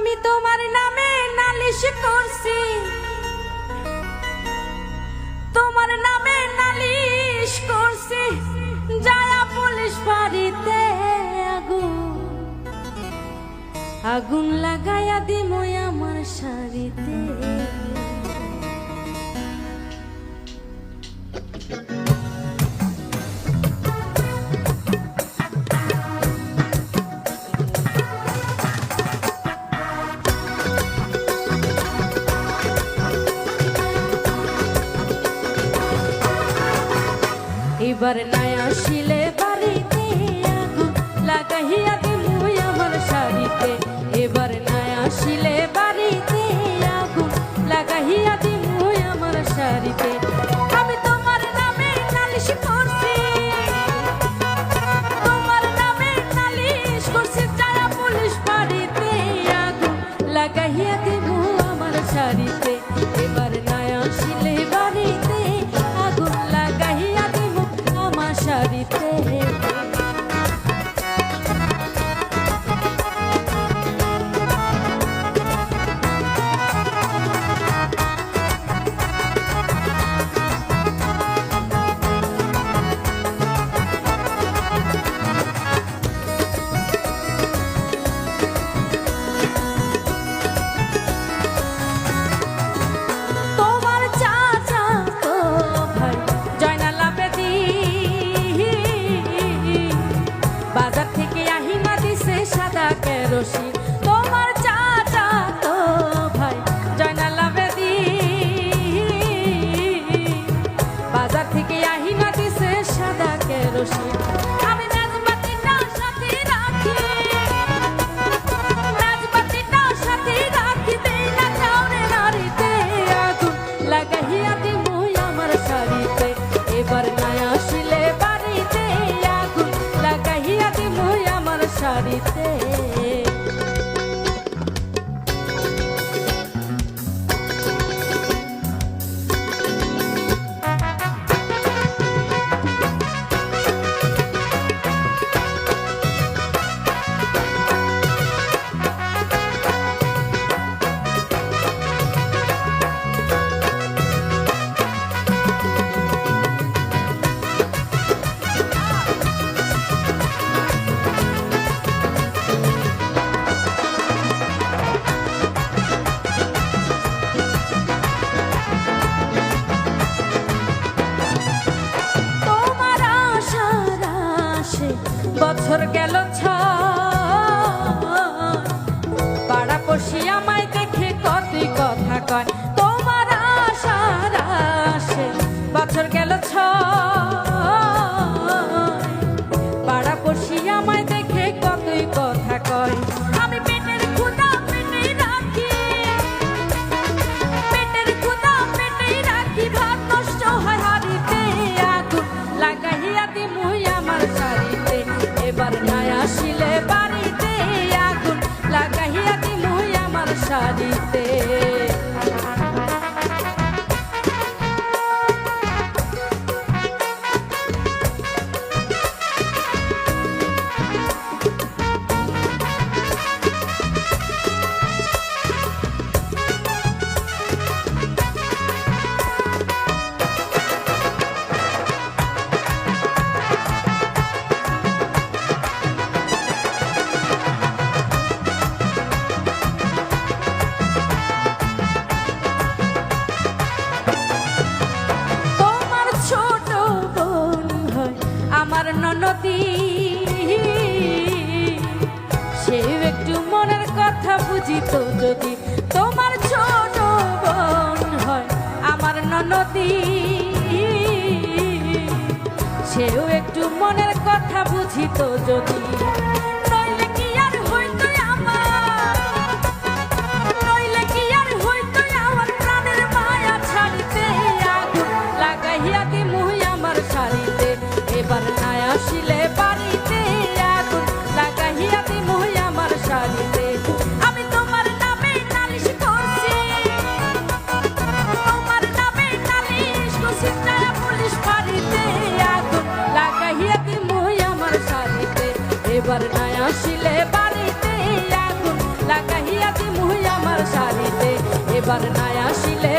আমি তোমার নামে নালিশ করছি, তোমার নামে নালিশ করছি, যারা পুলিশ ফাঁড়িতে আগুন লাগাইয়া দিমই আমার শাড়িতে। এবার নাই আসিলে বাড়িতে আগুন লাগাইয়া দিমই আমার শাড়িতে। এবার নাই আসিলে বাড়িতে আগুন লাগাইয়া দিমই আমার শাড়িতে। আমি তোমার নামে নালিশ করছি, তোমার নামে নালিশ করছি, যারা পুলিশ বাড়িতে আগুন লাগাইয়া দিব আমার শাড়িতে। এবার নাই আসিলে বাড়িতে আগুন লাগাইয়া দিব আমার শাড়িতে। বাজার থেকে আহিনা দিছে সাদা কেরোসিন, তোমার চাচা তো ভাই জয়নাল আবেদি। বাজার থেকে আহিনা দিছে সাদা কেরোসিন, আমি মেজবাতিটা সাথে রাখি, মেজবাতিটা সাথে রাখি, দেই না চাউরে নাড়িতে আগুন লাগাইয়া দিমই আমার শাড়িতে। এবার নাই আসিলে বাড়িতে আগুন লাগাইয়া দিমই আমার শাড়িতে। বছর গেল পাড়া পড়শি আমায় দেখে কতই কথা কয়, তোমার আশার আসে। বছর গেল পাড়া পড়শি আমায় দেখে কতই কথা কয়। আমি পেটের ক্ষুধা পেটেই রাখি, পেটের ক্ষুধা পেটেই রাখি, ভাত নষ্ট হয় হাড়িতে আগুন লাগাইয়া দিমই আমার শাড়িতে। এবার নাই আসিলে বাড়িতে আগুন লাগাইয়া দিমই আমার শাড়িতে। আমার ননদি সেও একটু মনের কথা বুঝিত যদি, তোমার ছোট বোন হয় আমার ননদি। সেও একটু মনের কথা বুঝিত যদি, নইলে কি আর হইতো আমার, নইলে কি আর হইতো আমার প্রাণের মায়া ছাড়িতে আগুন লাগাইয়া দিমই আমার শাড়িতে। এবার নাই আসিলে বাড়িতে আগুন লাগাইয়া দিমই আমার শাড়িতে। আমি তোমার নামে নালিশ করছি, তোমার নামে নালিশ করছি, যারা পুলিশ ফাঁড়িতে আগুন লাগাইয়া দিমই আমার শাড়িতে। এবার নাই আসিলে বাড়িতে আগুন লাগাইয়া দিয়া দিমু আমার শাড়িতে, এবার না আসিলে